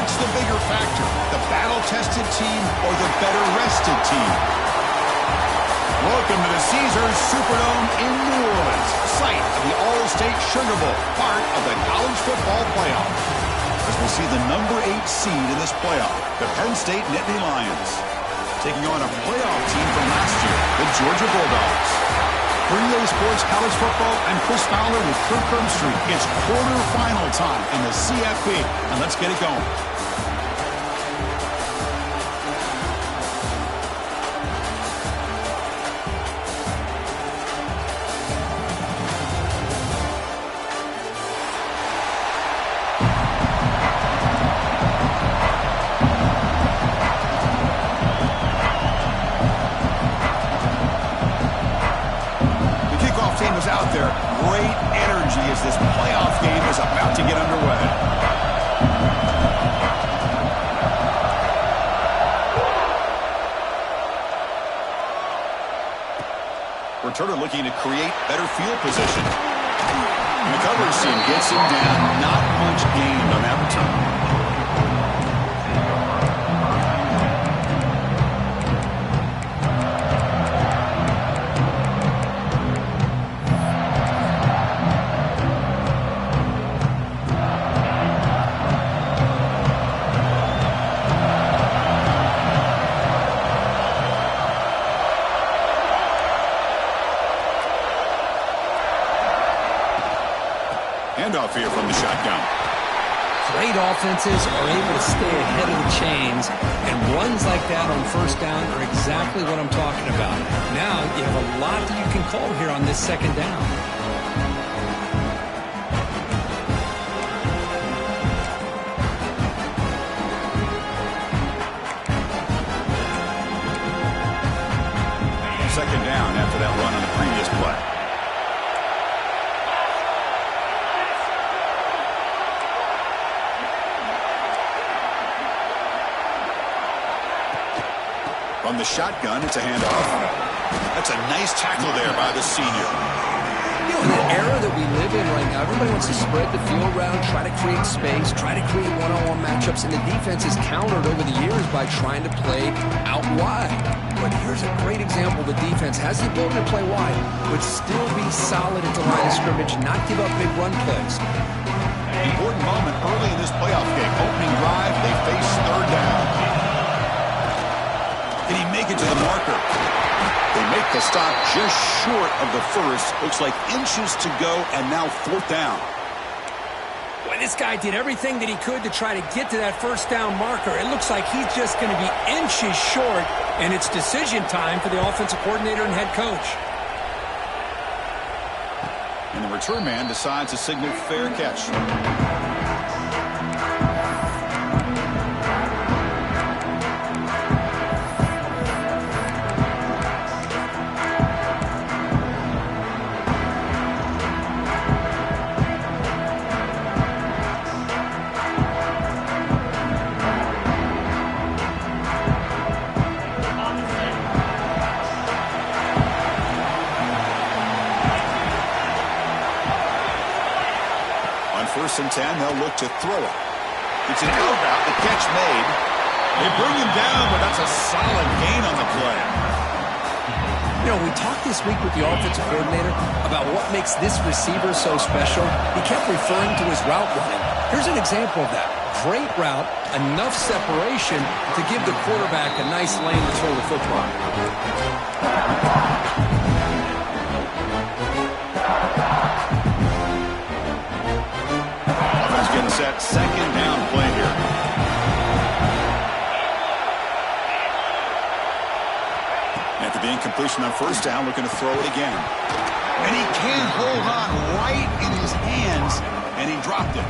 What's the bigger factor, the battle-tested team or the better-rested team? Welcome to the Caesars Superdome in New Orleans, site of the All-State Sugar Bowl, part of the college football playoff. As we'll see the number 8 seed in this playoff, the Penn State Nittany Lions, taking on a playoff team from last year, the Georgia Bulldogs. For EA Sports College Football, I'm Chris Fowler with Kirk Herbstreit. It's quarterfinal time in the CFB, and let's get it going. Out there, great energy as this playoff game is about to get underway. Returner looking to create better field position. And the coverage team gets him down. Not much gained on that return. Handoff here from the shotgun. Great offenses are able to stay ahead of the chains, and runs like that on first down are exactly what I'm talking about. Now you have a lot that you can call here on this second down. Second down after that run on the previous play. From the shotgun, it's a handoff. That's a nice tackle there by the senior. You know, in the era that we live in right now, everybody wants to spread the field around, try to create space, try to create one-on-one matchups, and the defense has countered over the years by trying to play out wide. But here's a great example. The defense has the ability to play wide, but still be solid at the line of scrimmage, not give up big run plays. Important moment early in this playoff game. Opening drive, they face third down. Can he make it to the marker? They make the stop just short of the first. Looks like inches to go, and now fourth down. Boy, this guy did everything that he could to try to get to that first down marker. It looks like he's just going to be inches short, and it's decision time for the offensive coordinator and head coach. And the return man decides to signal fair catch. First and 10, they'll look to throw it. It's an out route, the catch made. They bring him down, but that's a solid gain on the play. You know, we talked this week with the offensive coordinator about what makes this receiver so special. He kept referring to his route running. Here's an example of that. Great route, enough separation to give the quarterback a nice lane to throw the football. Getting set, second down play here. After the incompletion on first down, looking to throw it again. And he can't hold on right in his hands, and he dropped it.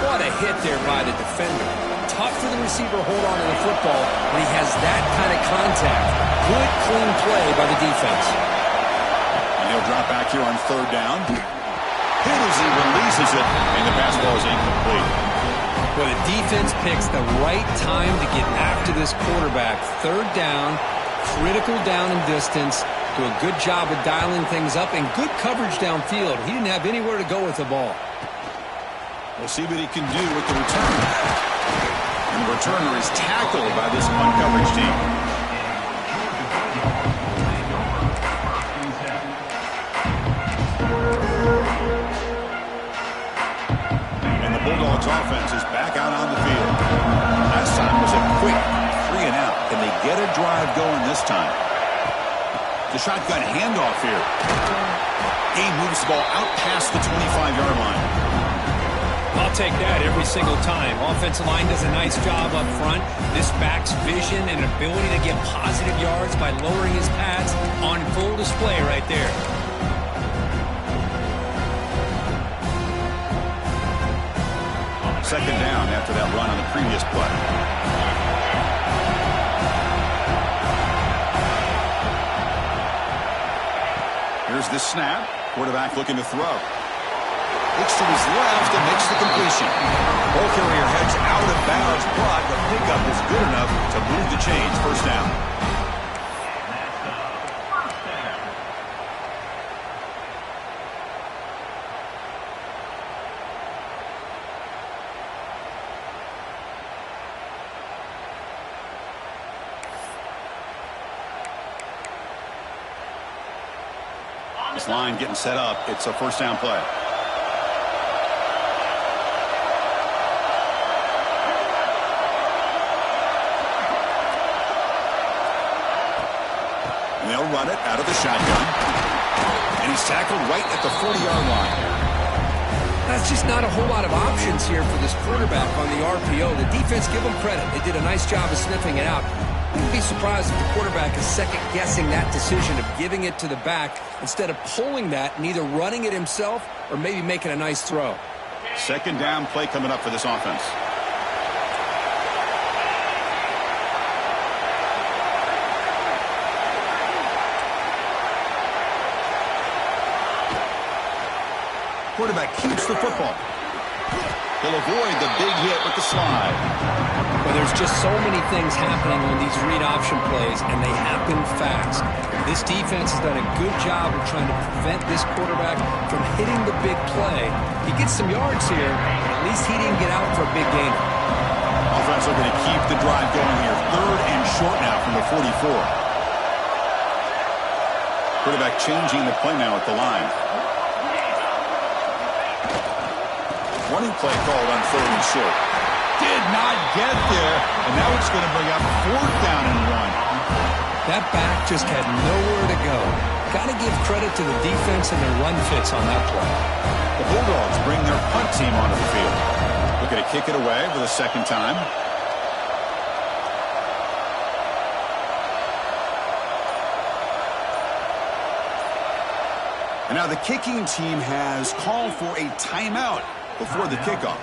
What a hit there by the defender. Tough for the receiver to hold on to the football when he has that kind of contact. Good, clean play by the defense. And he'll drop back here on third down. Hit as he releases it, and the pass ball is incomplete. Well, the defense picks the right time to get after this quarterback. Third down, critical down and distance. Do a good job of dialing things up and good coverage downfield. He didn't have anywhere to go with the ball. We'll see what he can do with the return. returner is tackled by this punt coverage team. And the Bulldogs offense is back out on the field. Last time was a quick 3 and out. Can they get a drive going this time? The shotgun handoff here. He moves the ball out past the 25-yard line. I'll take that every single time. Offensive line does a nice job up front. This back's vision and ability to get positive yards by lowering his pads on full display right there. Second down after that run on the previous play. Here's the snap. Quarterback looking to throw. Looks to his left and makes the completion. Ball carrier heads out of bounds, but the pickup is good enough to move the chains. First down. This line getting set up. It's a first down play. And they'll run it out of the shotgun. And he's tackled right at the 40-yard line. That's just not a whole lot of options here for this quarterback on the RPO. The defense, give them credit. They did a nice job of sniffing it out. I wouldn't be surprised if the quarterback is second-guessing that decision of giving it to the back instead of pulling that and either running it himself or maybe making a nice throw. Second down play coming up for this offense. Quarterback keeps the football. He'll avoid the big hit with the slide. Well, there's just so many things happening on these read option plays, and they happen fast. This defense has done a good job of trying to prevent this quarterback from hitting the big play. He gets some yards here, but at least he didn't get out for a big gain. Offense looking to keep the drive going here. Third and short now from the 44. Quarterback changing the play now at the line. Running play called on third and short. Did not get there, and now it's going to bring up fourth down and 1. That back just had nowhere to go. Got to give credit to the defense and their run fits on that play. The Bulldogs bring their punt team onto the field. Looking to kick it away for the second time. And now the kicking team has called for a timeout before the kickoff.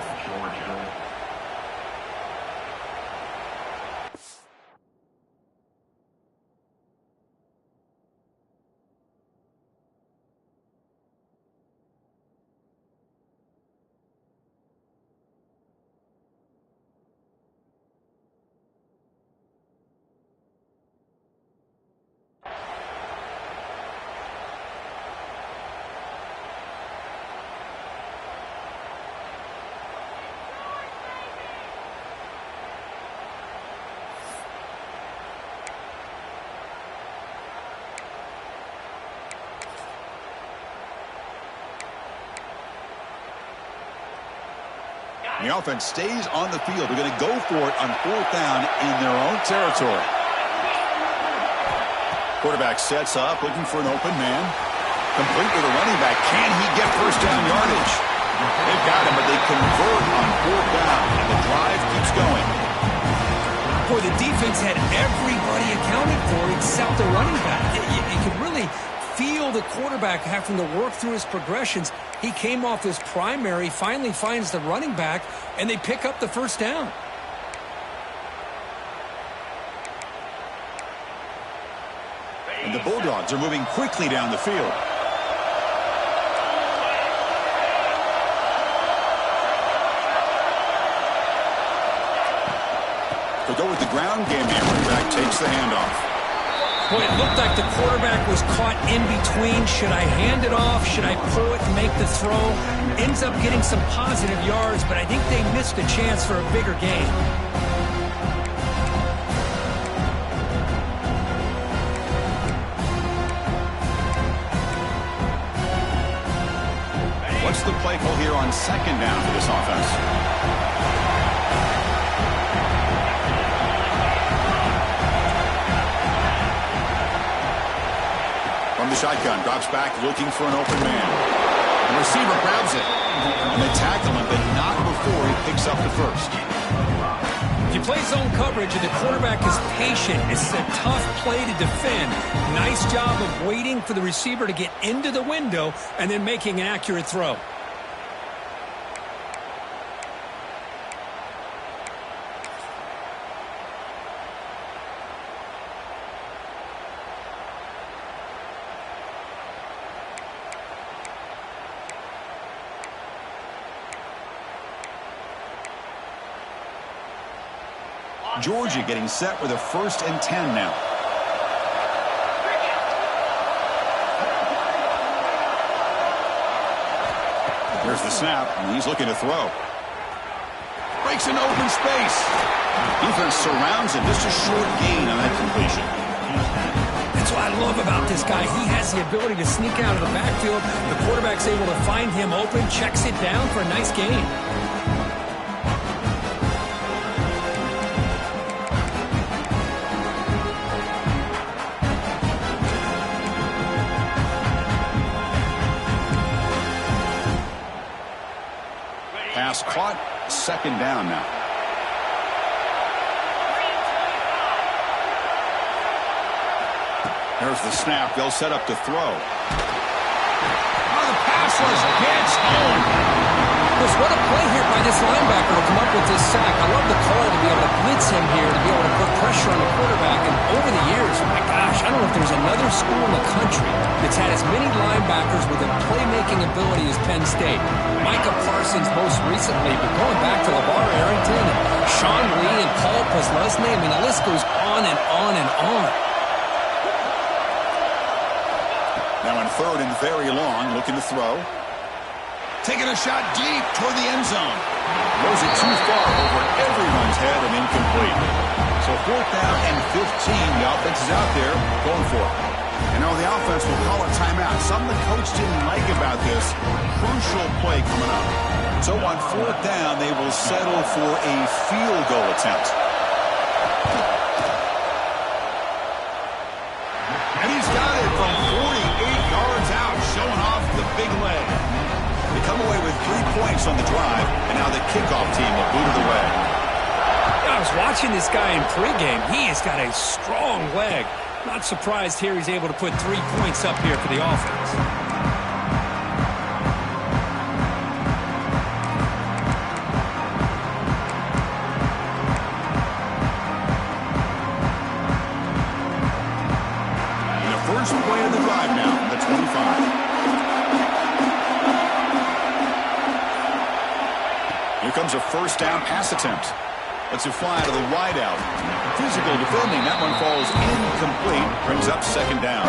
The offense stays on the field. They're going to go for it on fourth down in their own territory. Quarterback sets up, looking for an open man. Complete with a running back. Can he get first down yardage? They've got him, but they convert on fourth down, and the drive keeps going. Boy, the defense had everybody accounted for except the running back. You could really feel the quarterback having to work through his progressions. He came off his primary, finally finds the running back, and they pick up the first down. And the Bulldogs are moving quickly down the field. They'll go with the ground game here. Running back takes the handoff. Boy, it looked like the quarterback was caught in between. Should I hand it off? Should I pull it and make the throw? Ends up getting some positive yards, but I think they missed a chance for a bigger gain. the play call here on second down for this offense? From the shotgun, drops back looking for an open man. The receiver grabs it. And they tackle him, but not before he picks up the first. If you play zone coverage and the quarterback is patient, it's a tough play to defend. Nice job of waiting for the receiver to get into the window and then making an accurate throw. Georgia getting set with a 1st and 10 now. There's the snap, and he's looking to throw. Breaks into open space. Defense surrounds him. Just a short gain on that completion. That's what I love about this guy. He has the ability to sneak out of the backfield. The quarterback's able to find him open, checks it down for a nice gain. Pass caught, 2nd down now. There's the snap. They'll set up to throw. Oh, the pass was gets home. What a play here by this linebacker to come up with this sack. I love the call to be able to blitz him here, to be able to put pressure on the quarterback. And over the years, my gosh, I don't know if there's another school in the country that's had as many linebackers with a playmaking ability as Penn State. Micah Parsons most recently, but going back to LeVar Arrington and Sean Lee and Paul Posluszny, I mean, the list goes on and on and on. Now on 3rd and very long, looking to throw. Taking a shot deep toward the end zone. Throws it too far over everyone's head and incomplete. So 4th down and 15. The offense is out there going for it. You know, the offense will call a timeout. Something the coach didn't like about this. Crucial play coming up. So on 4th down, they will settle for a field goal attempt. And he's got it from 48 yards out, showing off the big leg. They come away with 3 points on the drive, and now the kickoff team will boot it away. I was watching this guy in pregame. He has got a strong leg. Not surprised here he's able to put 3 points up here for the offense. And the first play of the drive now, the 25. Here comes a 1st down pass attempt. Lets it fly to the wideout. Physical defending. That one falls incomplete. Brings up 2nd down.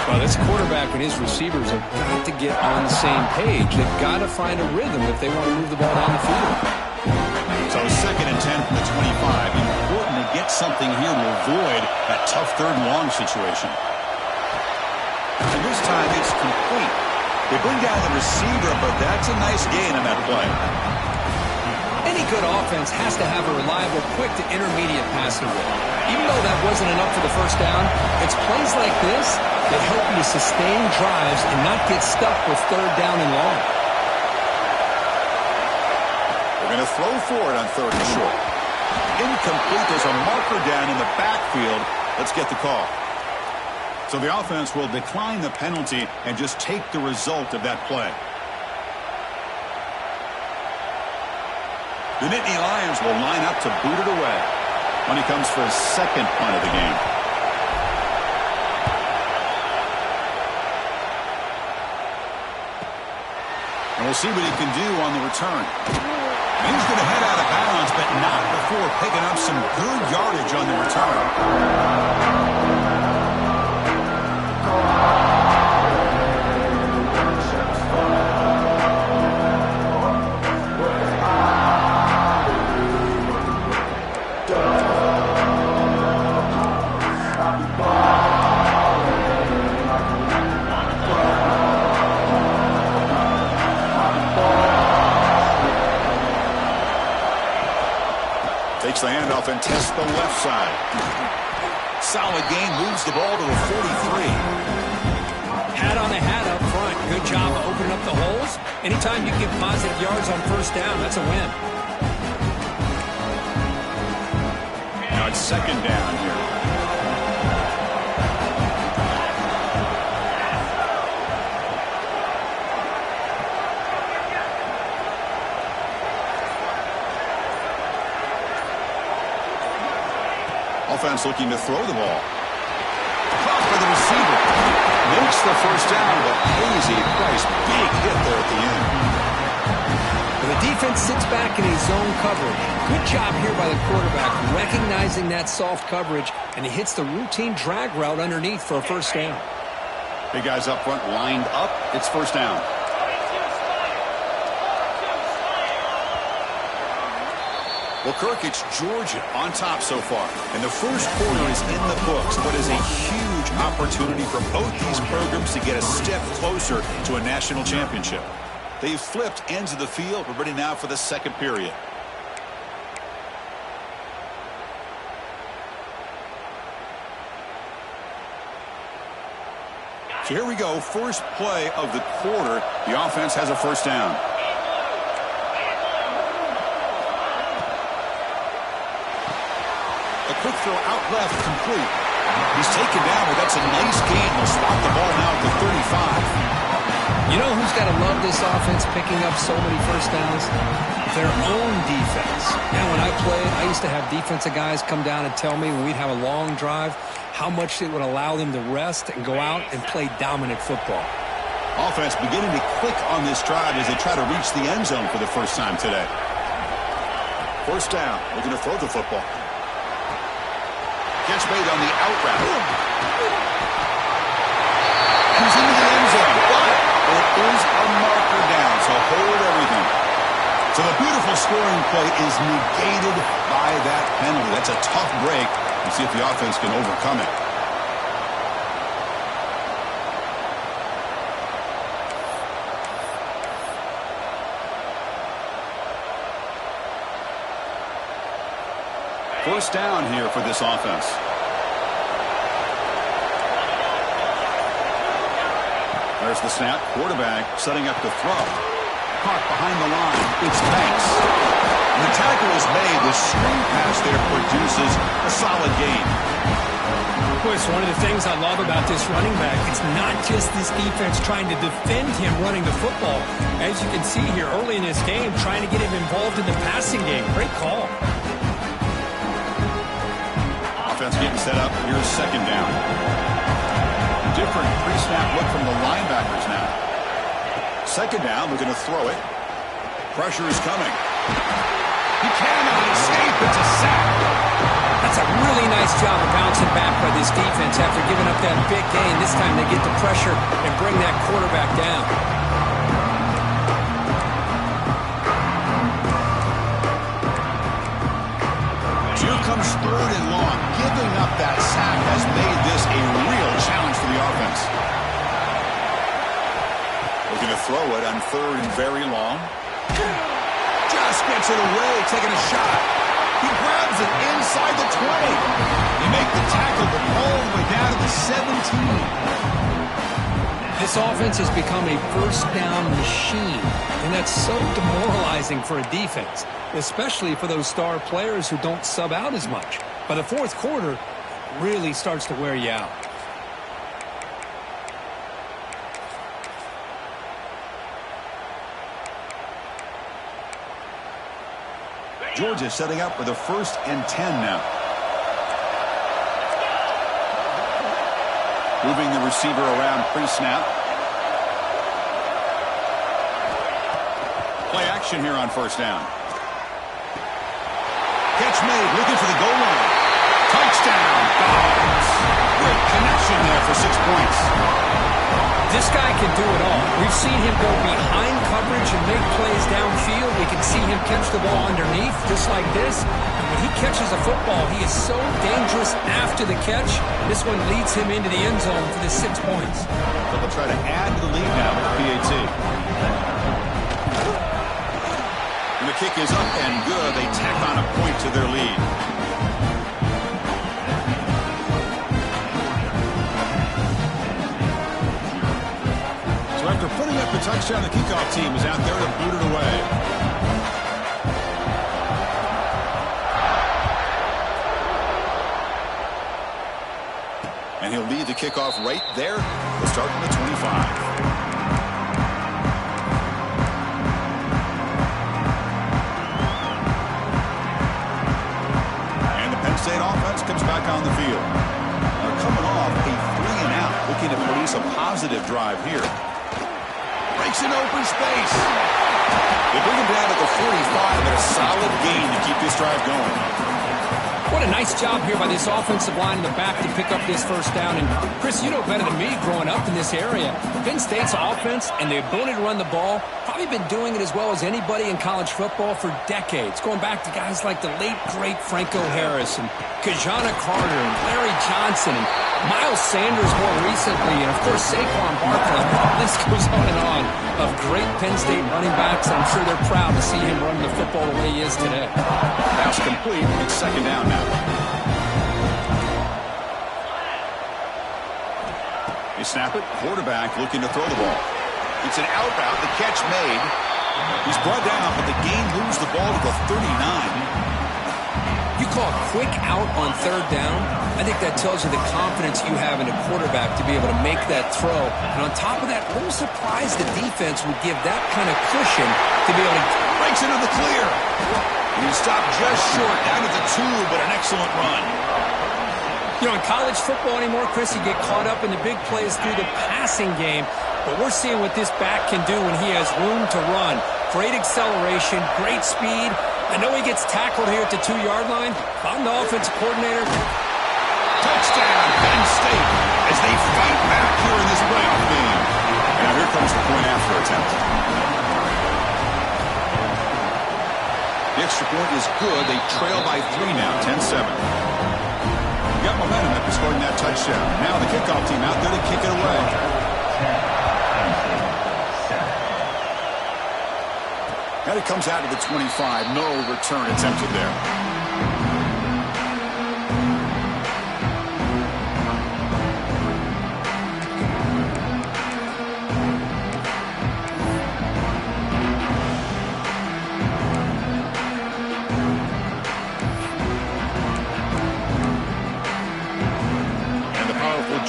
Well, this quarterback and his receivers have got to get on the same page. They've got to find a rhythm if they want to move the ball down the field. So 2nd and 10 from the 25. Important to get something here to avoid that tough 3rd and long situation. And this time it's complete. They bring down the receiver, but that's a nice gain on that play. Any good offense has to have a reliable, quick to intermediate passing game. Even though that wasn't enough for the 1st down, it's plays like this that help you to sustain drives and not get stuck with 3rd down and long. They're going to throw for it on 3rd and short. Incomplete. There's a marker down in the backfield. Let's get the call. So the offense will decline the penalty and just take the result of that play. The Nittany Lions will line up to boot it away when he comes for his 2nd punt of the game. And we'll see what he can do on the return. And he's going to head out of bounds, but not before picking up some good yardage on the return. Takes the handoff and tests the left side. Solid gain, moves the ball to the 43. Hat on a hat up front. Good job of opening up the holes. Anytime you get positive yards on first down, that's a win. Now it's second down here. Offense looking to throw the ball. Caught by the receiver. Makes the first down, but pays a price. Big hit there at the end. The defense sits back in a zone coverage. Good job here by the quarterback, recognizing that soft coverage, and he hits the routine drag route underneath for a first down. Big guys up front lined up. It's first down. Well, Kirk, it's Georgia on top so far. And the first quarter is in the books. What is a huge opportunity for both these programs to get a step closer to a national championship. They've flipped ends of the field. We're ready now for the second period. So here we go. First play of the quarter. The offense has a first down. A quick throw out left, complete. He's taken down, but that's a nice gain. They'll spot the ball now at the 35. You know who's got to love this offense picking up so many first downs? Their own defense. And when I played, I used to have defensive guys come down and tell me when we'd have a long drive how much it would allow them to rest and go out and play dominant football. Offense beginning to click on this drive as they try to reach the end zone for the first time today. First down, looking to throw the football. Catch made on the out route. He's into the end zone, but it is a marker down, so hold everything. So the beautiful scoring play is negated by that penalty. That's a tough break. Let's see if the offense can overcome it. First down here for this offense. There's the snap. Quarterback setting up to throw. Caught behind the line. It's Banks. And the tackle is made. The screen pass there produces a solid gain. Boy, it's one of the things I love about this running back. It's not just this defense trying to defend him running the football. As you can see here early in this game, trying to get him involved in the passing game. Great call. Offense getting set up. Here's second down. Different pre-snap look from the linebackers now. Second down, we're going to throw it. Pressure is coming. He cannot escape. It's a sack. That's a really nice job of bouncing back by this defense after giving up that big gain. This time they get the pressure and bring that quarterback down. Here comes third and long. Giving up that sack has made this a real challenge for the offense. Looking to throw it on third and very long. Just gets it away, taking a shot. He grabs it inside the 20. They make the tackle, but all the way down to the 17. This offense has become a first down machine, and that's so demoralizing for a defense, especially for those star players who don't sub out as much. By the fourth quarter, it really starts to wear you out. Georgia setting up with a 1st and 10 now. Moving the receiver around pre-snap. Play action here on first down. Catch made, looking for the goal line. Touchdown, Dogs. Great connection there for 6 points. This guy can do it all. We've seen him go behind coverage and make plays downfield. We can see him catch the ball underneath, just like this. And when he catches a football, he is so dangerous after the catch. This one leads him into the end zone for the 6 points. So they'll try to add to the lead now with PAT. And the kick is up and good. They tack on a point to their lead. So after putting up the touchdown, the kickoff team is out there to boot it away. And he'll lead the kickoff right there. We'll start from the 25. State offense comes back on the field. They're coming off a 3-and-out, looking to produce a positive drive here. Breaks in open space. They bring him down at the 45 and a solid gain to keep this drive going. What a nice job here by this offensive line in the back to pick up this first down. And, Chris, you know better than me growing up in this area. Penn State's offense and the ability to run the ball, probably been doing it as well as anybody in college football for decades, going back to guys like the late, great Franco Harris and Kajana Carter and Larry Johnson and Miles Sanders more recently, and, of course, Saquon Barkley. This goes on of great Penn State running backs. I'm sure they're proud to see him running the football the way he is today. Pass complete. It's second down now. They snap it. Quarterback looking to throw the ball. It's an out route. The catch made. He's brought down, but the gain moves the ball to the 39. You call a quick out on third down. I think that tells you the confidence you have in a quarterback to be able to make that throw. And on top of that, a little surprised the defense would give that kind of cushion to be able to... Breaks into the clear. And he stopped just short, down at the 2, but an excellent run. You know, in college football anymore, Chris, you get caught up in the big plays through the passing game. But we're seeing what this back can do when he has room to run. Great acceleration, great speed. I know he gets tackled here at the 2-yard line. I'm the offensive coordinator. Touchdown, Penn State, as they fight back here in this playoff game. Now here comes the point after attempt. The extra point is good. They trail by 3 now, 10-7. You got momentum after scoring that touchdown. Now the kickoff team out there to kick it away. Now he comes out to the 25. No return attempted there.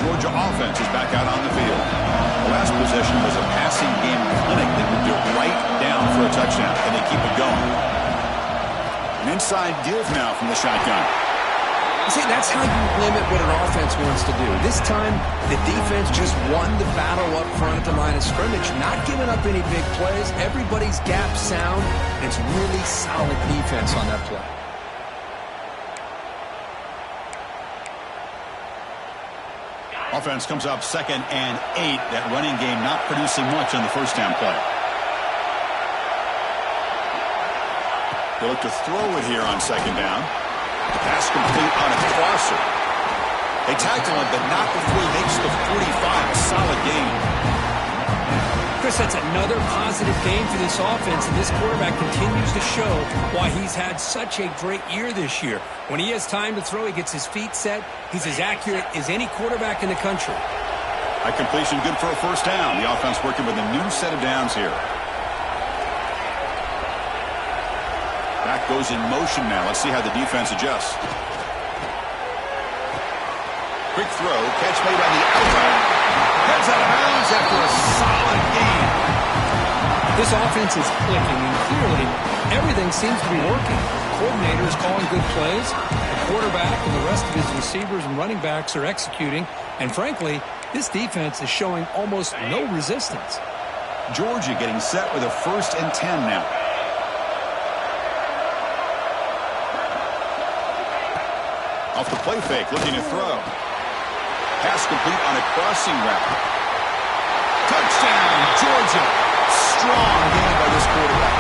Georgia offense is back out on the field. The last possession was a passing game clinic that moved it right down for a touchdown, and they keep it going. An inside give now from the shotgun. See, that's how you limit what an offense wants to do. This time, the defense just won the battle up front at the line of scrimmage, not giving up any big plays. Everybody's gap sound, and it's really solid defense on that play. Offense comes up 2nd and 8. That running game not producing much on the first down play. They look to throw it here on 2nd down. The pass complete on a crosser. They tackle him, but not before he makes the 45. A solid game. Chris, that's another positive game for this offense, and this quarterback continues to show why he's had such a great year this year. When he has time to throw, he gets his feet set. He's as accurate as any quarterback in the country. A completion good for a first down. The offense working with a new set of downs here. Back goes in motion now. Let's see how the defense adjusts. Quick throw. Catch made on the outside. Heads out of bounds after a solid game. This offense is clicking, and clearly everything seems to be working. The coordinator is calling good plays. The quarterback and the rest of his receivers and running backs are executing. And frankly, this defense is showing almost no resistance. Georgia getting set with a 1st and 10 now. Off the play fake, looking to throw. Pass complete on a crossing route. Touchdown, Georgia. Strong game by this quarterback.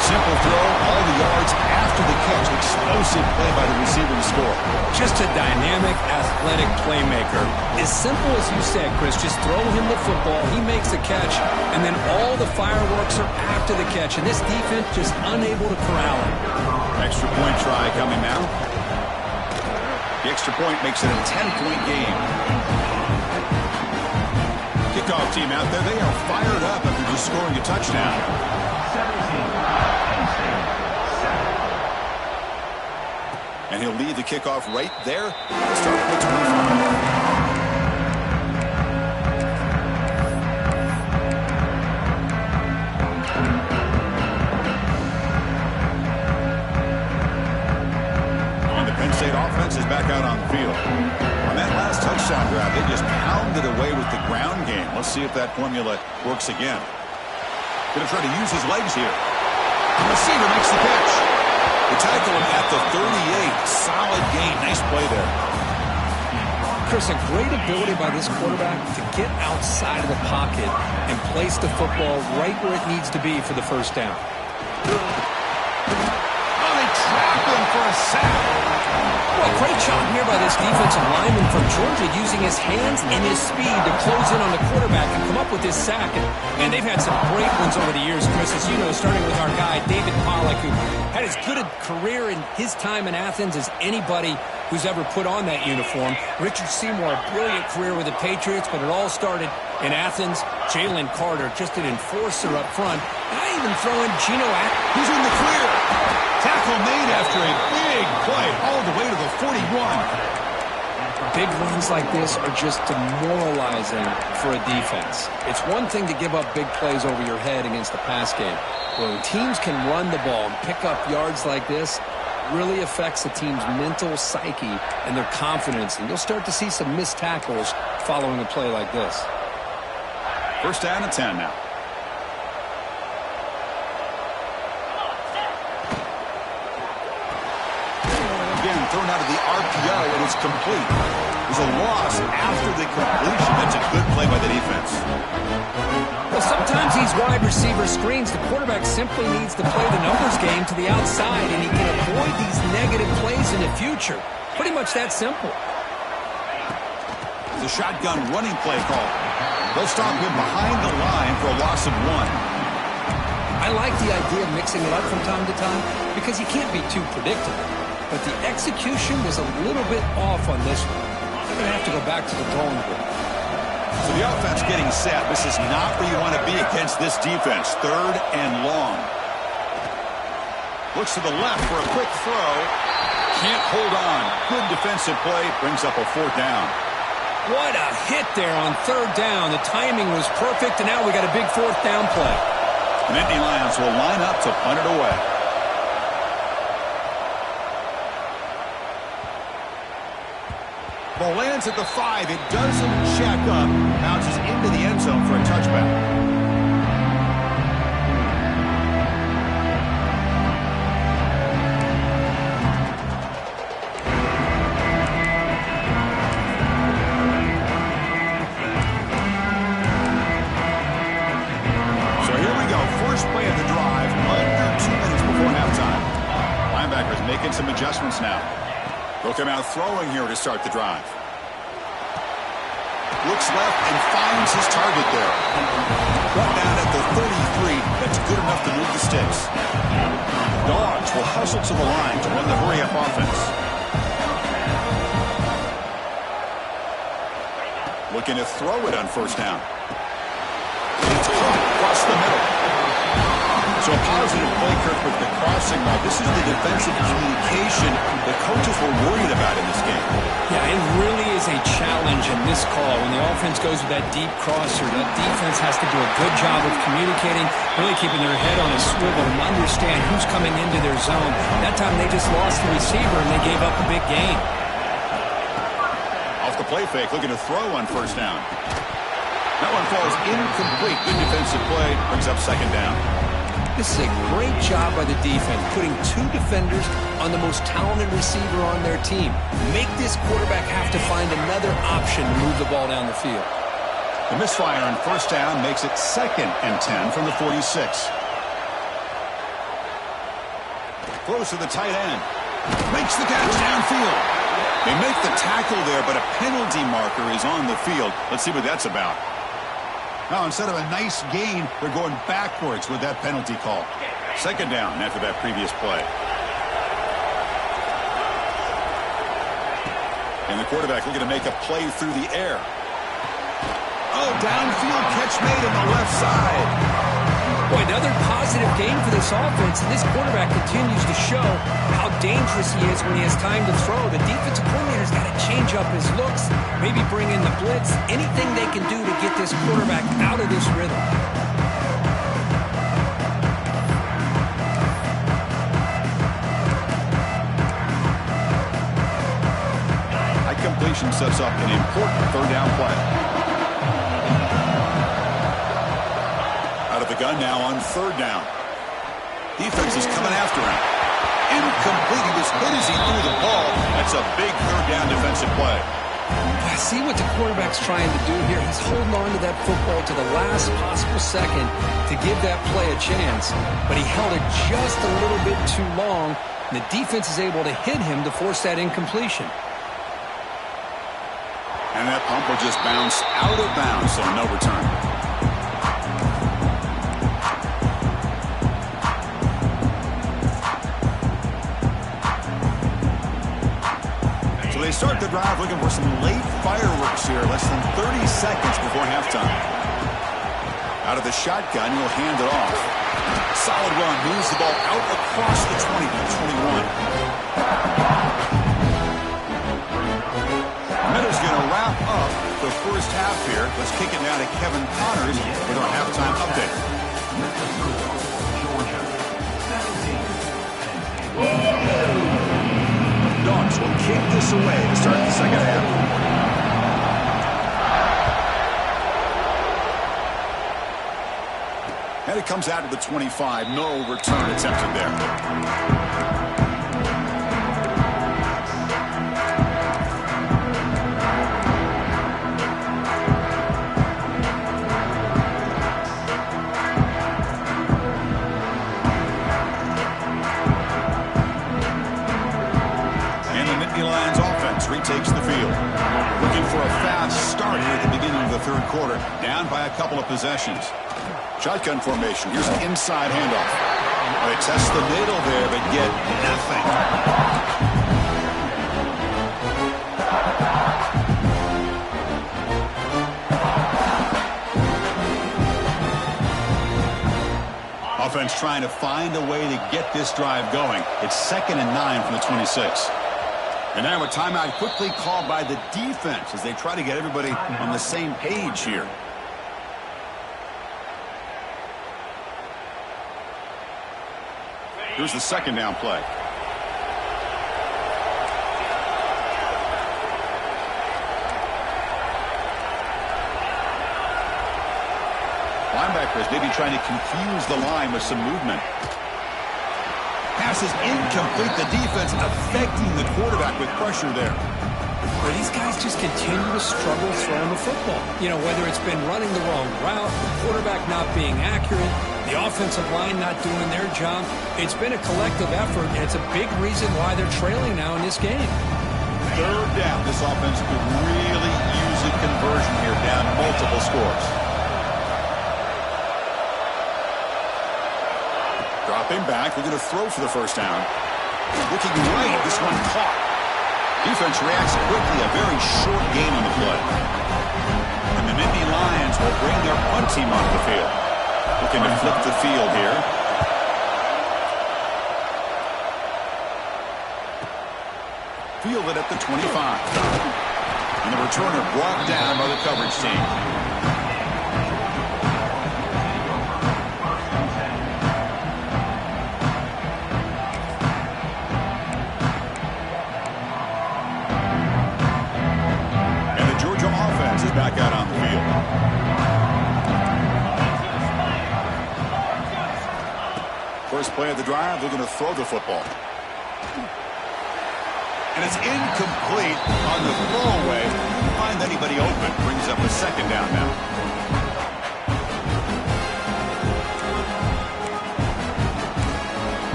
Simple throw, all the yards after the catch. Explosive play by the receiver to score. Just a dynamic, athletic playmaker. As simple as you said, Chris, just throw him the football, he makes the catch, and then all the fireworks are after the catch. And this defense just unable to corral him. Extra point coming now. The extra point makes it a 10-point game. Kickoff team out there, they are fired up after just scoring a touchdown. And he'll lead the kickoff right there. Let's start with 25. State offense is back out on the field. On that last touchdown drive, they just pounded away with the ground game. Let's see if that formula works again. Going to try to use his legs here. The receiver makes the catch. They tackle him at the 38. Solid gain. Nice play there. Chris, a great ability by this quarterback to get outside of the pocket and place the football right where it needs to be for the first down. Oh, they trapped him for a sack. Well, great job here by this defensive lineman from Georgia using his hands and his speed to close in on the quarterback and come up with this sack. And they've had some great ones over the years, Chris, as you know, starting with our guy, David Pollack, who had as good a career in his time in Athens as anybody who's ever put on that uniform. Richard Seymour, a brilliant career with the Patriots, but it all started in Athens. Jalen Carter, just an enforcer up front. And I even throw in Geno Atkins. He's in the clear. Tackle made after a big play all the way to the 41. Big runs like this are just demoralizing for a defense. It's one thing to give up big plays over your head against the pass game. But when teams can run the ball and pick up yards like this, really affects the team's mental psyche and their confidence. And you'll start to see some missed tackles following a play like this. First down and 10 now. Again, thrown out of the RPO, and it's complete. There's a loss after the completion. That's a good play by the defense. Well, sometimes these wide receiver screens, the quarterback simply needs to play the numbers game to the outside, and he can avoid these negative plays in the future. Pretty much that simple. The shotgun running play call. They'll stop him behind the line for a loss of 1. I like the idea of mixing it up from time to time because you can't be too predictable. But the execution was a little bit off on this one. They're going to have to go back to the drawing board. So the offense getting set. This is not where you want to be against this defense. Third and long. Looks to the left for a quick throw. Can't hold on. Good defensive play. Brings up a 4th down. What a hit there on 3rd down. The timing was perfect, and now we got a big 4th down play. The Nittany Lions will line up to punt it away. Ball lands at the 5. It doesn't check up. Bounces into the end zone for a touchback. So here we go. First play of the drive. Under 2 minutes before halftime. Linebackers making some adjustments now. They'll come out throwing here to start the drive. Looks left and finds his target there. Brought down at the 33. That's good enough to move the sticks. Dogs will hustle to the line to run the hurry-up offense. Looking to throw it on first down. It's caught across the middle. So a positive play, Kirk, with the crossing route. This is the defensive communication the coaches were worried about in this game. Yeah, it really is a challenge in this call. When the offense goes with that deep crosser, that defense has to do a good job of communicating, really keeping their head on a swivel and understand who's coming into their zone. That time they just lost the receiver and they gave up a big gain. Off the play fake, looking to throw on first down. That one falls incomplete. Good defensive play, brings up second down. This is a great job by the defense, putting 2 defenders on the most talented receiver on their team. Make this quarterback have to find another option to move the ball down the field. The misfire on first down makes it 2nd and 10 from the 46. Throws to the tight end. Makes the catch downfield. They make the tackle there, but a penalty marker is on the field. Let's see what that's about. Now, instead of a nice gain, they're going backwards with that penalty call. Second down after that previous play. And the quarterback looking to make a play through the air. Oh, downfield catch made on the left side. Boy, another positive game for this offense, and this quarterback continues to show how dangerous he is when he has time to throw. The defensive coordinator's got to change up his looks, maybe bring in the blitz, anything they can do to get this quarterback out of this rhythm. High completion sets up an important third down play. Out of the gun now on third down. Defense is coming after him. Incomplete. He was hit as he threw the ball. That's a big third down defensive play. I see what the quarterback's trying to do here. He's holding on to that football to the last possible second to give that play a chance. But he held it just a little bit too long. And the defense is able to hit him to force that incompletion. And that pump will just bounce out of bounds, so no return. They start the drive looking for some late fireworks here. Less than 30 seconds before halftime. Out of the shotgun, he'll hand it off. Solid run. Moves the ball out across the 20 to 21. Miller's going to wrap up the first half here. Let's kick it now to Kevin Connors with our halftime update. Dogs will kick this away to start the second half. And it comes out to the 25. No return attempted there. Retakes the field. Looking for a fast start here at the beginning of the third quarter. Down by a couple of possessions. Shotgun formation. Here's an inside handoff. They test the middle there, but get nothing. Offense trying to find a way to get this drive going. It's 2nd and 9 from the 26. And now a timeout quickly called by the defense as they try to get everybody on the same page here. Here's the second down play. Linebackers maybe trying to confuse the line with some movement. Pass is incomplete. The defense affecting the quarterback with pressure there. Well, these guys just continue to struggle throwing the football. You know, whether it's been running the wrong route, the quarterback not being accurate, the offensive line not doing their job. It's been a collective effort, and it's a big reason why they're trailing now in this game. Third down. This offense could really use a conversion here, down multiple scores. Dropping back, we're going to throw for the first down. Looking right, this one caught. Defense reacts quickly, a very short gain on the play. And the Nittany Lions will bring their punt team onto the field. Looking to flip the field here. Fielded at the 25. And the returner brought down by the coverage team. Back out on the field. First play of the drive, they're going to throw the football. And it's incomplete on the throwaway. Find anybody open. Brings up a second down now.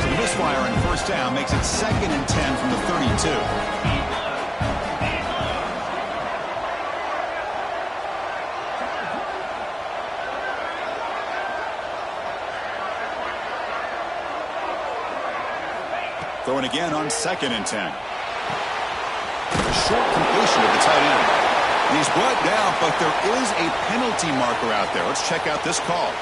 So the misfire on first down makes it 2nd and 10 from the 32. Throwing again on 2nd and 10. A short completion of the tight end. And he's brought down, but there is a penalty marker out there. Let's check out this call.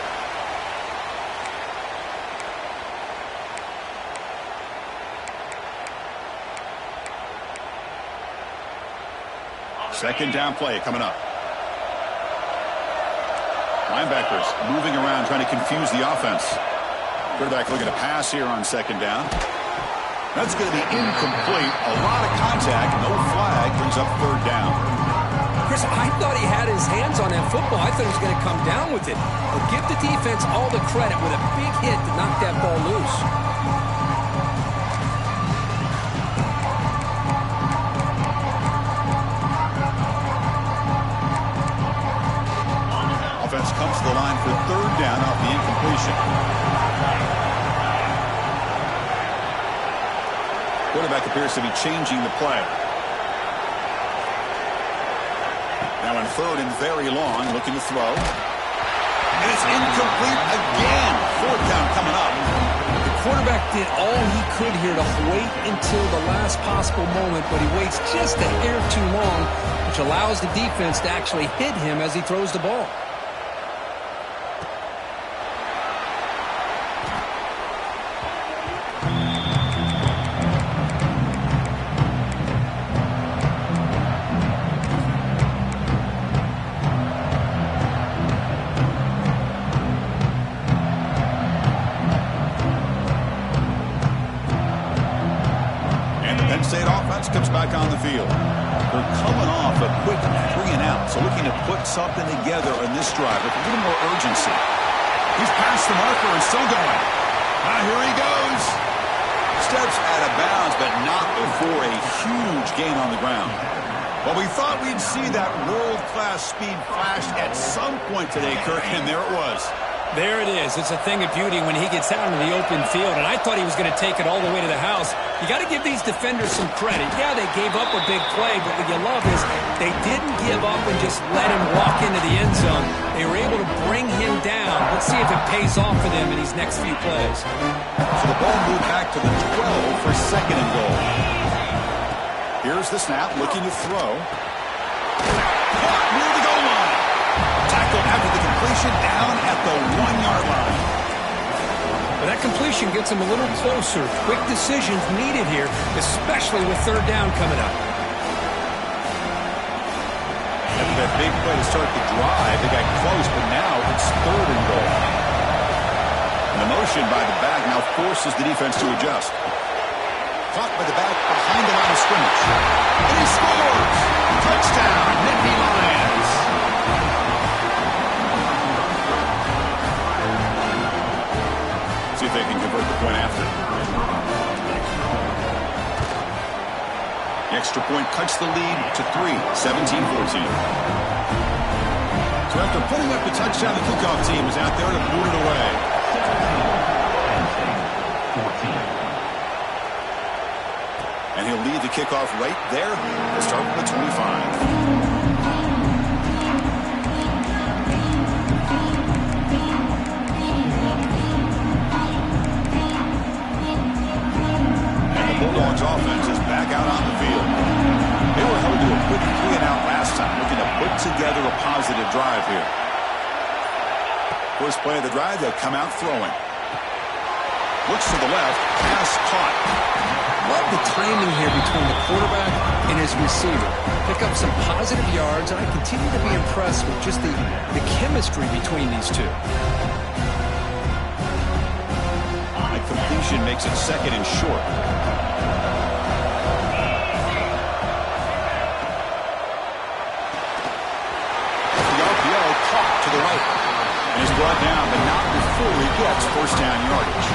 Second down play coming up. Linebackers moving around, trying to confuse the offense. Quarterback looking to pass here on 2nd down. That's going to be incomplete. A lot of contact. No flag. Brings up 3rd down. Chris, I thought he had his hands on that football. I thought he was going to come down with it. But give the defense all the credit with a big hit to knock that ball loose. Offense comes to the line for 3rd down off the incompletion. Quarterback appears to be changing the play. Now in 3rd and very long, looking to throw. And it's incomplete again. 4th down coming up. The quarterback did all he could here to wait until the last possible moment, but he waits just a hair too long, which allows the defense to actually hit him as he throws the ball. State offense comes back on the field. They're coming off a quick 3 and out, so looking to put something together in this drive with a little more urgency. He's past the marker and still going. Here he goes. Steps out of bounds, but not before a huge gain on the ground. Well, we thought we'd see that world-class speed flash at some point today, Kirk, and there it was. There it is. It's a thing of beauty when he gets out into the open field, and I thought he was going to take it all the way to the house. You got to give these defenders some credit. Yeah, they gave up a big play, but what you love is they didn't give up and just let him walk into the end zone. They were able to bring him down. Let's see if it pays off for them in these next few plays. So the ball moved back to the 12 for 2nd and goal. Here's the snap, looking to throw. Caught near the goal line. Tackled after the completion down at the 1-yard line. But that completion gets him a little closer. Quick decisions needed here, especially with 3rd down coming up. After that big play to start the drive, they got close, but now it's 3rd and goal. And the motion by the back now forces the defense to adjust. Caught by the back behind the line of scrimmage. And he scores! Touchdown, Nittany Lions! See if they can convert the point after. The extra point cuts the lead to 3, 17-14. So after putting up the touchdown, the kickoff team is out there to boot it away. And he'll lead the kickoff right there. They'll start with the 25. Bulldogs offense is back out on the field. They were held to a quick 3 and out last time, looking to put together a positive drive here. First play of the drive, they'll come out throwing. Looks to the left, pass caught. Love the timing here between the quarterback and his receiver. Pick up some positive yards, and I continue to be impressed with just the chemistry between these two. The completion makes it 2nd and short. To the right. And he's brought down, but not before he gets 1st down yardage.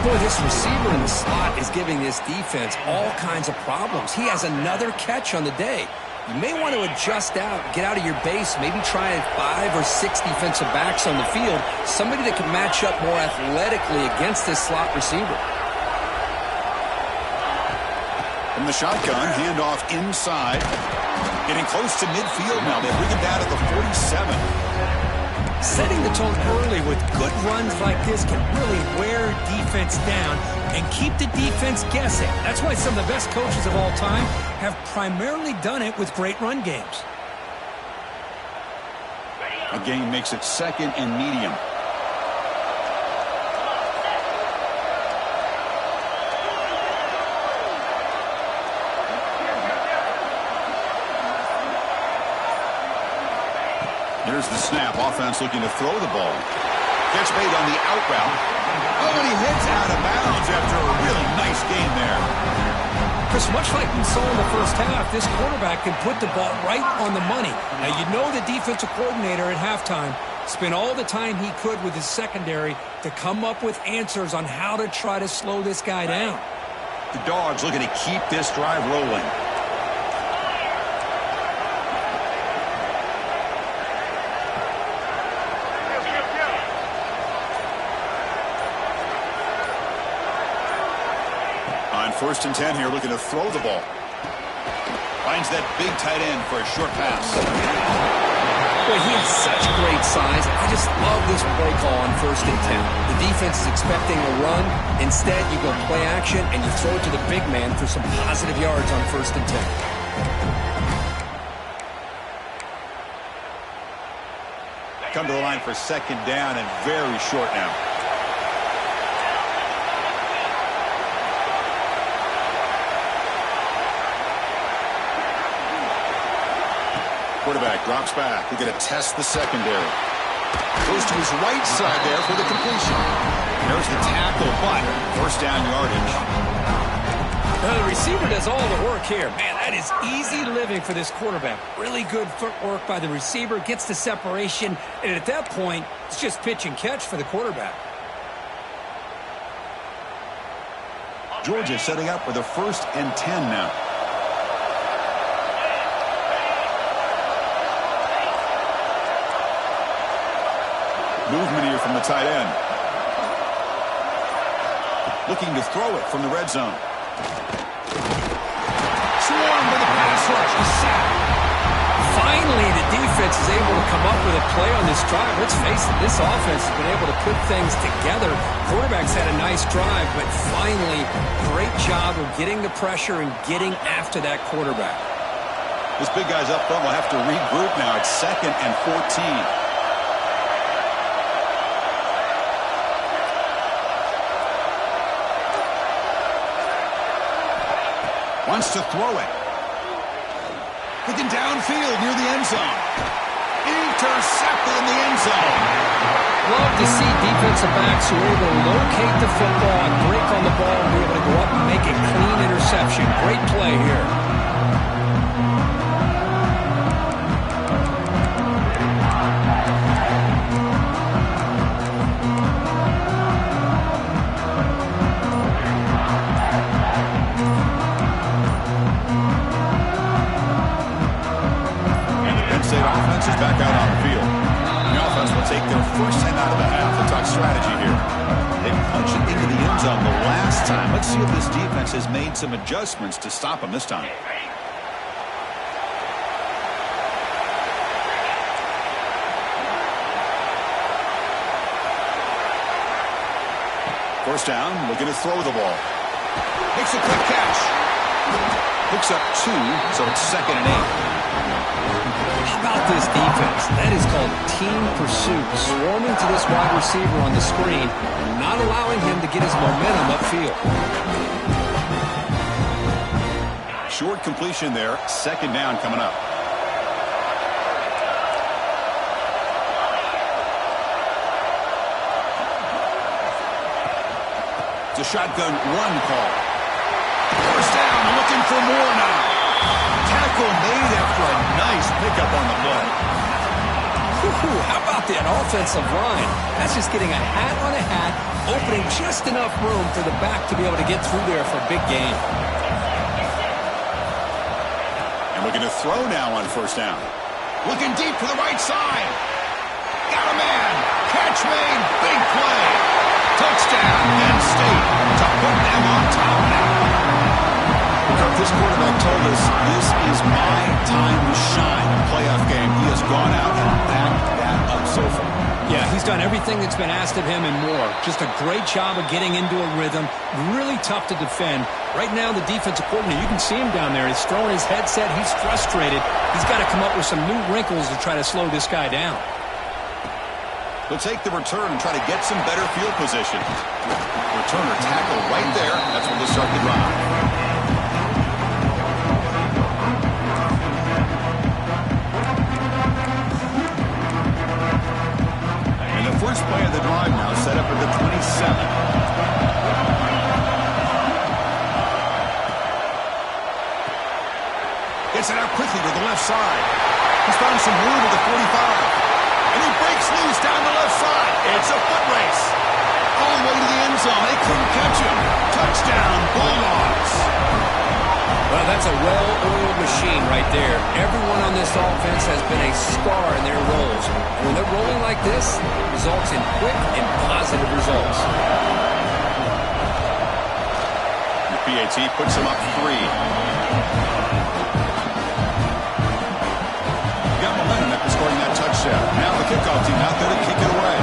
Boy, this receiver in the slot is giving this defense all kinds of problems. He has another catch on the day. You may want to adjust out, get out of your base, maybe try 5 or 6 defensive backs on the field, somebody that can match up more athletically against this slot receiver. From the shotgun, handoff inside. Getting close to midfield now. They bring him down at the 47. Setting the tone early with good runs like this can really wear wear defense down and keep the defense guessing. That's why some of the best coaches of all time have primarily done it with great run games. A gain makes it second and medium. Here's the snap. Offense looking to throw the ball. Gets made on the out route. Oh, and he hits out of bounds after a really nice game there. Chris, much like we saw in the first half, this quarterback can put the ball right on the money. Now, you know the defensive coordinator at halftime spent all the time he could with his secondary to come up with answers on how to try to slow this guy down. The Dogs looking to keep this drive rolling. First and 10 here, looking to throw the ball. Finds that big tight end for a short pass. Boy, he has such great size. I just love this play call on first and 10. The defense is expecting a run. Instead, you go play action, and you throw it to the big man for some positive yards on first and 10. Come to the line for second down and very short now. Quarterback drops back. We're going to test the secondary. Goes to his right side there for the completion. There's the tackle, but first down yardage. The receiver does all the work here. Man, that is easy living for this quarterback. Really good footwork by the receiver. Gets the separation. And at that point, it's just pitch and catch for the quarterback. Georgia setting up for the first and 10 now. Movement here from the tight end. Looking to throw it from the red zone. Swarmed with a pass rush. He's sacked. Finally, the defense is able to come up with a play on this drive. Let's face it, this offense has been able to put things together. Quarterback's had a nice drive, but finally, great job of getting the pressure and getting after that quarterback. This big guy's up front will have to regroup now. It's second and 14. Wants to throw it. Looking downfield near the end zone. Intercepted in the end zone. Love to see defensive backs who are able to locate the football and break on the ball and be able to go up and make a clean interception. Great play here. Offense is back out on the field. The offense will take their first 10 out of the half. The talk strategy here. They punched it into the end zone the last time. Let's see if this defense has made some adjustments to stop them this time. First down, looking to throw the ball. Makes a quick catch. Picks up 2, so it's second and 8. How about this defense? That is called team pursuit. Swarming to this wide receiver on the screen and not allowing him to get his momentum upfield. Short completion there. Second down coming up. It's a shotgun run call. First down, looking for more now. Tackle made after a nice pickup on the play. How about that offensive line? That's just getting a hat on a hat, opening just enough room for the back to be able to get through there for a big gain. And looking to throw now on first down. Looking deep to the right side. Got a man. Catch made. Big play. Touchdown, Penn State, to put them on top now. This quarterback told us this is my time to shine. Playoff game. He has gone out and backed that up so far. Yeah, he's done everything that's been asked of him and more. Just a great job of getting into a rhythm. Really tough to defend. Right now, the defensive coordinator, you can see him down there. He's throwing his headset. He's frustrated. He's got to come up with some new wrinkles to try to slow this guy down. He'll take the return and try to get some better field position. Returner tackle right there. That's where they'll start the drive. First play of the drive now set up at the 27. Gets it out quickly to the left side. He's found some room at the 45. And he breaks loose down the left side. It's a foot race. All the way to the end zone. They couldn't catch him. Touchdown, Bulldogs. Well, that's a well-oiled machine right there. Everyone on this offense has been a star in their roles. And when they're rolling like this, it results in quick and positive results. The PAT puts him up 3. Got momentum after scoring that touchdown. Now the kickoff team out there to kick it away.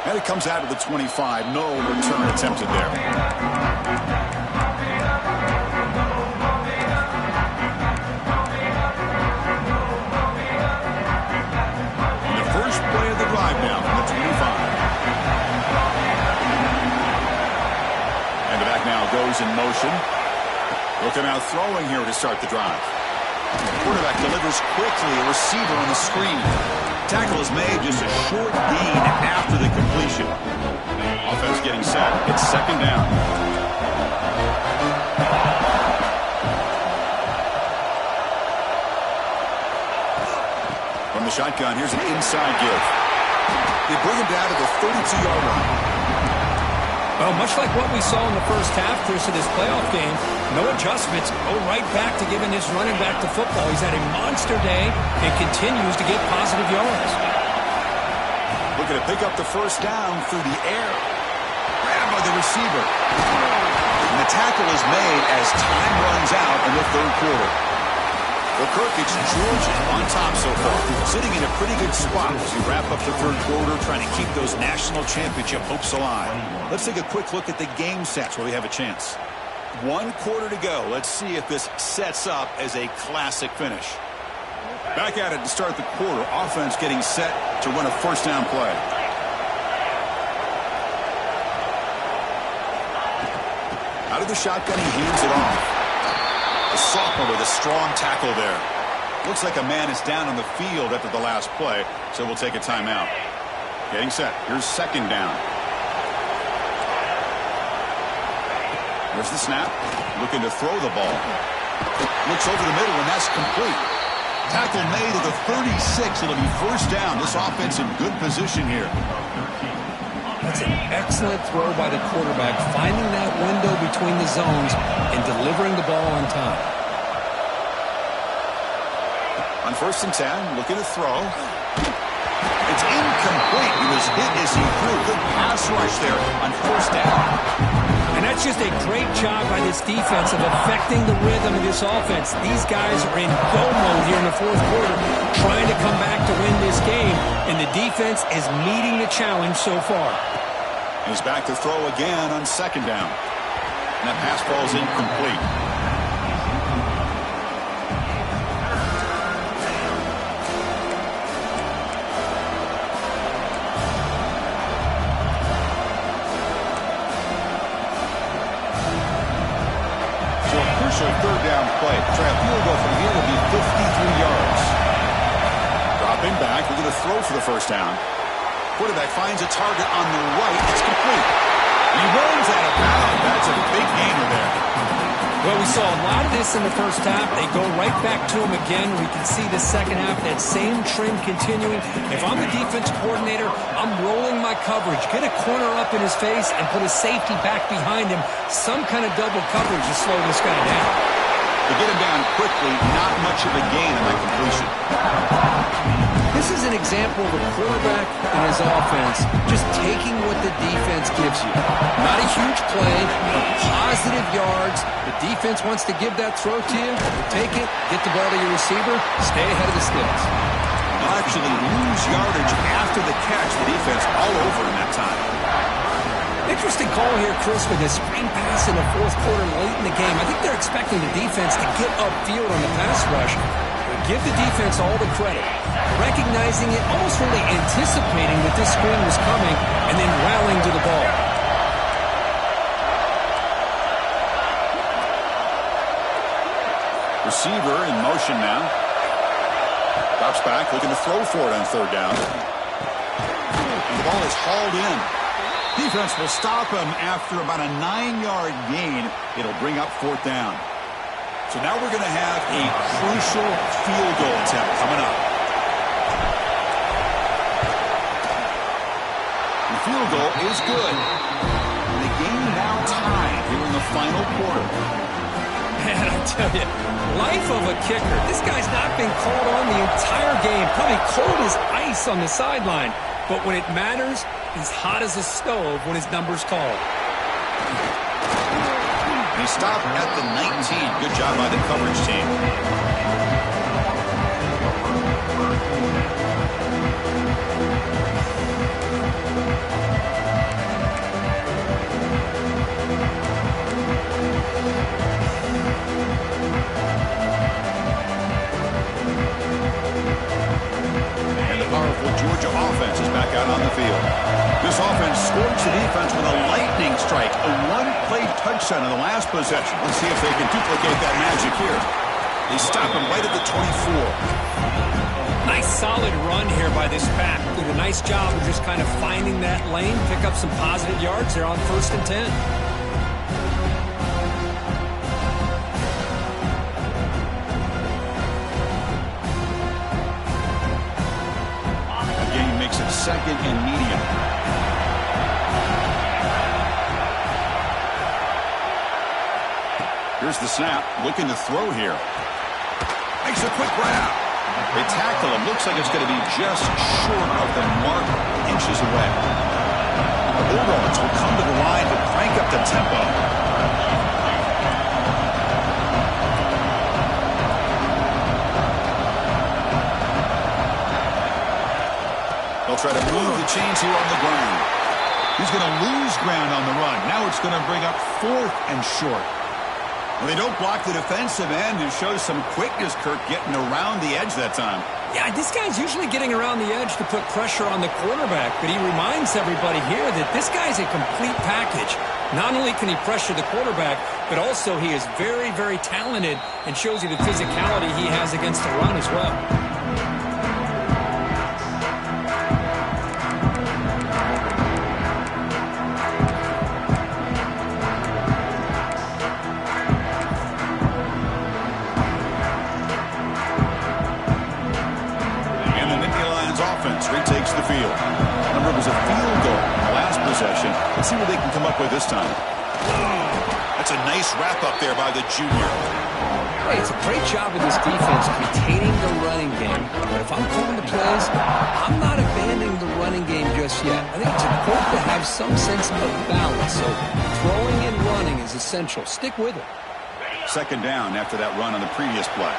And it comes out to the 25. No return attempted there. And the first play of the drive now from the 25. And the back now goes in motion. Looking out throwing here to start the drive. The quarterback delivers quickly. A receiver on the screen. Tackle is made, just a short gain after the completion. Offense getting set. It's second down. From the shotgun, here's an inside give. They bring him down to the 32-yard line. Well, much like what we saw in the first half, Chris, of this playoff game, no adjustments, go right back to giving his running back the football. He's had a monster day and continues to get positive yards. Looking to pick up the first down through the air. Grabbed by the receiver. And the tackle is made as time runs out in the third quarter. Well, Kirk, it's Georgia on top so far, sitting in a pretty good spot as we wrap up the third quarter, trying to keep those national championship hopes alive. Let's take a quick look at the game stats where we have a chance. 1 quarter to go. Let's see if this sets up as a classic finish. Back at it to start the quarter. Offense getting set to run a first down play. Out of the shotgun, he hands it off. The sophomore with a strong tackle there. Looks like a man is down on the field after the last play, so we'll take a timeout. Getting set. Here's second down. There's the snap. Looking to throw the ball. Looks over the middle, and that's complete. Tackle made at the 36. It'll be first down. This offense in good position here. That's an excellent throw by the quarterback, finding that window between the zones and delivering the ball on time. On first and 10, looking to throw. It's incomplete. He was hit as he threw. Good pass rush there on first down. And that's just a great job by this defense of affecting the rhythm of this offense. These guys are in go mode here in the fourth quarter, trying to come back to win this game, and the defense is meeting the challenge so far. He's back to throw again on second down. And that pass ball is incomplete. So a crucial third down play. Try a field goal from here will be 53 yards. Dropping back, we're going to throw for the first down. Quarterback finds a target on the right. It's complete. He runs out of bounds. That's a big gainer there. Well, we saw a lot of this in the first half. They go right back to him again. We can see the second half, that same trend continuing. If I'm the defense coordinator, I'm rolling my coverage. Get a corner up in his face and put a safety back behind him. Some kind of double coverage to slow this guy down. To get him down quickly, not much of a gain on that completion. His This is an example of a quarterback and his offense just taking what the defense gives you. Not a huge play, but positive yards. The defense wants to give that throw to you. Take it, get the ball to your receiver, stay ahead of the sticks. They'll actually lose yardage after the catch. The defense all over in that time. Interesting call here, Chris, with this screen pass in the fourth quarter late in the game. I think they're expecting the defense to get upfield on the pass rush. Give the defense all the credit, recognizing it, almost really anticipating that this screen was coming, and then rallying to the ball. Receiver in motion now. Drops back, looking to throw for it on third down. And the ball is hauled in. Defense will stop him after about a 9-yard gain. It'll bring up fourth down. So now we're going to have a crucial field goal attempt coming up. The field goal is good. And the game now tied here in the final quarter. Man, I tell you, life of a kicker. This guy's not been called on the entire game. Probably cold as ice on the sideline. But when it matters, he's hot as a stove when his number's called. He stopped at the 19. Good job by the coverage team. And the powerful Georgia offense is back out on the field. This offense scorched the defense with a lightning strike, a one-play touchdown in the last possession. Let's see if they can duplicate that magic here. They stop him right at the 24. Nice solid run here by this back. Did a nice job of just kind of finding that lane, pick up some positive yards there on 1st and 10. Again, makes it 2nd and medium. Here's the snap, looking to throw here. Makes a quick run out. They tackle him. Looks like it's going to be just short of the mark, inches away. The Bulldogs will come to the line to crank up the tempo. They'll try to move the chains here on the ground. He's going to lose ground on the run. Now it's going to bring up 4th and short. Well, they don't block the defensive end and shows some quickness, Kirk, getting around the edge that time. Yeah, this guy's usually getting around the edge to put pressure on the quarterback, but he reminds everybody here that this guy's a complete package. Not only can he pressure the quarterback, but also he is very, very talented and shows you the physicality he has against the run as well. Retakes the field. Remember, it was a field goal in the last possession. Let's see what they can come up with this time. That's a nice wrap-up there by the junior. Hey, it's a great job of this defense containing the running game. But if I'm calling the plays, I'm not abandoning the running game just yet. I think it's important to have some sense of balance. So throwing and running is essential. Stick with it. 2nd down after that run on the previous play.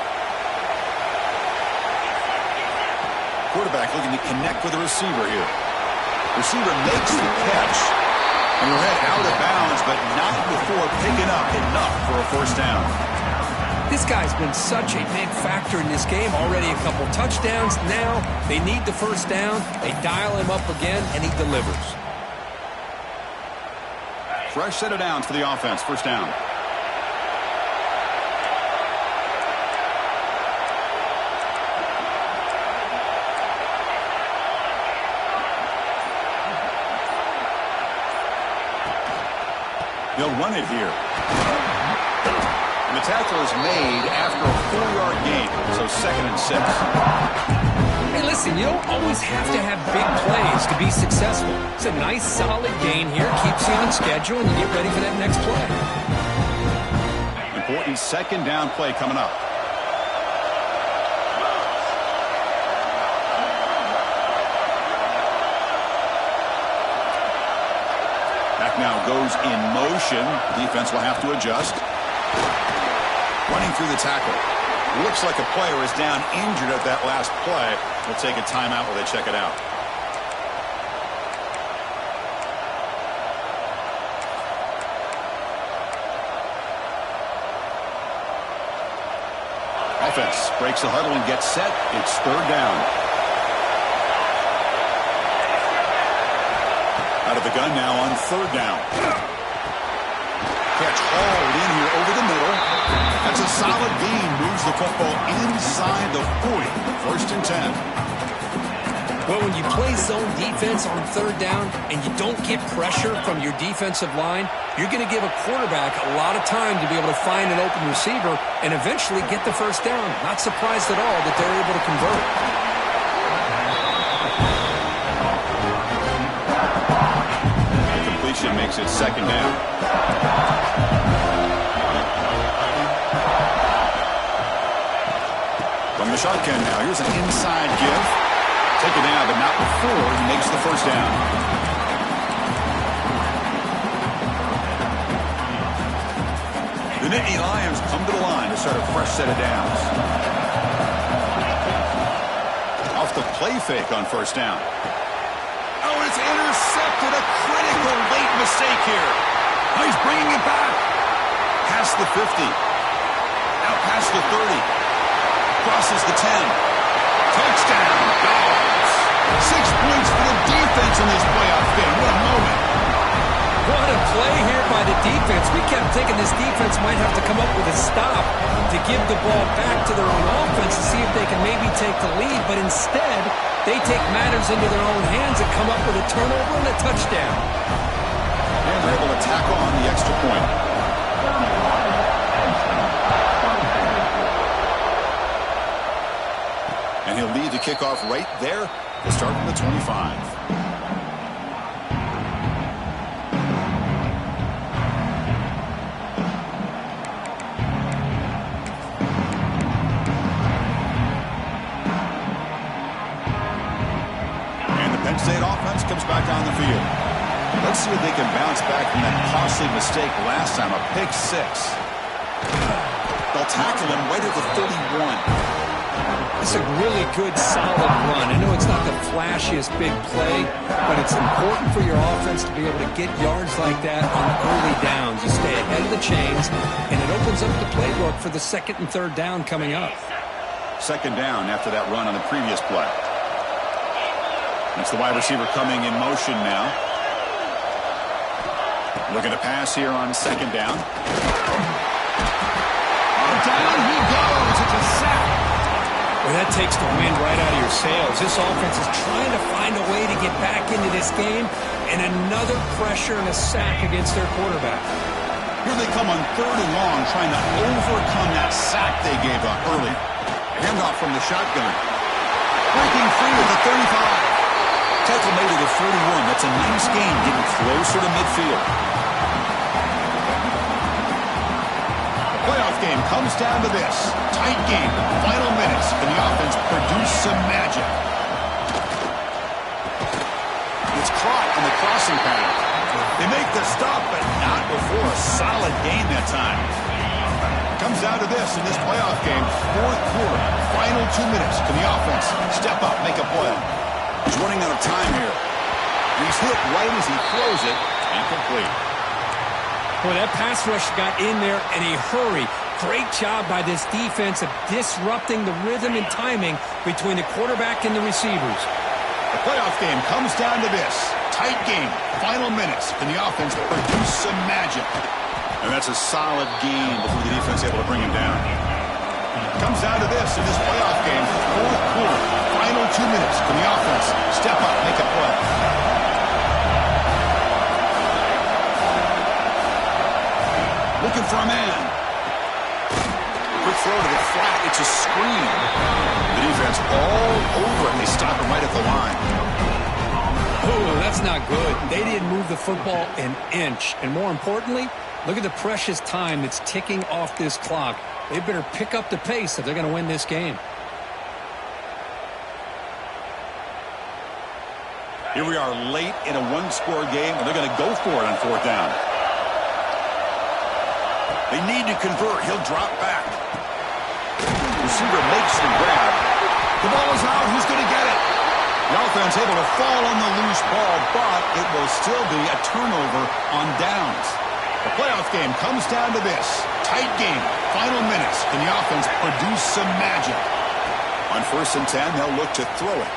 Quarterback looking to connect with the receiver here. Receiver makes the catch. And he'll head out of bounds, but not before picking up enough for a 1st down. This guy's been such a big factor in this game. Already a couple touchdowns. Now they need the 1st down. They dial him up again, and he delivers. Fresh set of downs for the offense. 1st down. They'll run it here. And the tackle is made after a 4-yard gain, so 2nd and 6. Hey, listen, you don't always have to have big plays to be successful. It's a nice, solid gain here. Keeps you on schedule, and you get ready for that next play. Important 2nd down play coming up. now goes in motion. Defense will have to adjust. Running through the tackle. Looks like a player is down injured at that last play. We'll take a timeout while they check it out. Offense breaks the huddle and gets set. It's third down. Out of the gun now on third down. Catch hauled in here over the middle. That's a solid gain. Moves the football inside the 40. First and 10. Well, when you play zone defense on third down and you don't get pressure from your defensive line, you're going to give a quarterback a lot of time to be able to find an open receiver and eventually get the first down. Not surprised at all that they're able to convert. Completion makes it second down. From the shotgun now, here's an inside give. Taken down, but not before he makes the first down. The Nittany Lions come to the line to start a fresh set of downs. Off the play fake on first down. Oh, it's intercepted. A critical late mistake here. Oh, he's bringing it back. Past the 50. Out past the 30. Crosses the 10. Touchdown, Dogs. 6 points for the defense in this playoff game. What a moment. What a play here by the defense. We kept thinking this defense might have to come up with a stop to give the ball back to their own offense to see if they can maybe take the lead. But instead, they take matters into their own hands and come up with a turnover and a touchdown. And they're able to tack on the extra point. And he'll lead the kickoff right there to start from the 25. And the Penn State offense comes back on the field. Let's see if they can bounce back from that costly mistake last time, a pick six. They'll tackle him right at the 31. It's a really good, solid run. I know it's not the flashiest big play, but it's important for your offense to be able to get yards like that on early downs. You stay ahead of the chains, and it opens up the playbook for the second and third down coming up. Second down after that run on the previous play. It's the wide receiver coming in motion now. Looking to pass here on second down. Oh, down he goes. It's a sack. Well, that takes the wind right out of your sails. This offense is trying to find a way to get back into this game, and another pressure and a sack against their quarterback. Here they come on third and long, trying to overcome that sack they gave up early. Handoff from the shotgun. Breaking free at the 35. Tackle made at the 41. That's a nice gain, getting closer to midfield. Playoff game comes down to this. Tight game. Final minutes. Can the offense produce some magic? It's caught on the crossing path. They make the stop, but not before a solid game that time. Comes down to this in this playoff game. Fourth quarter. Final 2 minutes. Can the offense step up, make a play? He's running out of time here. He's hit right as he throws it. Incomplete. Boy, that pass rush got in there in a hurry. Great job by this defense of disrupting the rhythm and timing between the quarterback and the receivers. The playoff game comes down to this. Tight game. Final minutes. Can the offense produce some magic? And that's a solid gain before the defense is able to bring him down. Comes down to this in this playoff game. Fourth quarter. Final 2 minutes. Can the offense step up, make a play? Looking for a man. Quick throw to the flat. It's a screen. The defense all over it. They stop him right at the line. Oh, that's not good. They didn't move the football an inch. And more importantly, look at the precious time that's ticking off this clock. They better pick up the pace if they're going to win this game. Here we are late in a one-score game, and they're going to go for it on fourth down. They need to convert. He'll drop back. Receiver makes the grab. The ball is out. Who's going to get it? The offense able to fall on the loose ball, but it will still be a turnover on downs. The playoff game comes down to this. Tight game. Final minutes. Can the offense produce some magic? On 1st and 10, they'll look to throw it.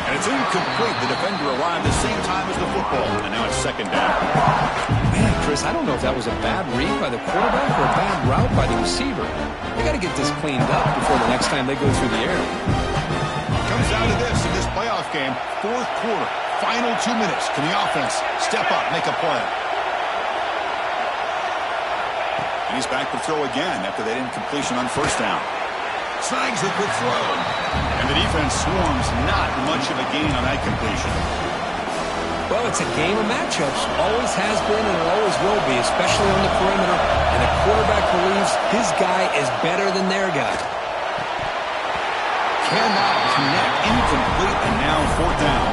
And it's incomplete. The defender arrived the same time as the football. And now it's 2nd down. Man, Chris, I don't know if that was a bad read by the quarterback or a bad route by the receiver. They got to get this cleaned up before the next time they go through the air. Comes down to this in this playoff game. 4th quarter. Final 2 minutes. Can the offense step up, make a play? And he's back to throw again after that incompletion on 1st down. Snags the quick throw. And the defense swarms. Not much of a gain on that completion. Well, it's a game of matchups. Always has been and it always will be, especially on the perimeter. And the quarterback believes his guy is better than their guy. Cannot connect. Incomplete. And now 4th down.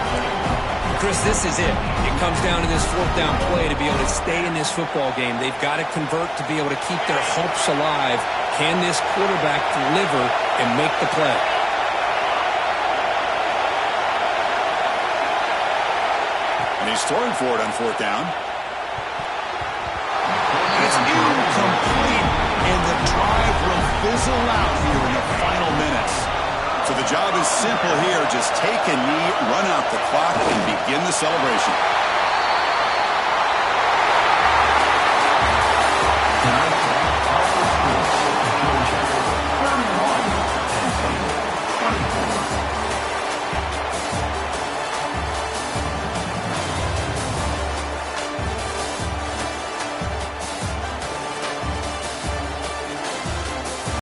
Chris, this is it. It comes down to this 4th down play to be able to stay in this football game. They've got to convert to be able to keep their hopes alive. Can this quarterback deliver and make the play? And he's throwing for it on 4th down. And it's incomplete. And the drive will fizzle out here in the final minutes. So the job is simple here. Just take a knee, run out the clock, and begin the celebration.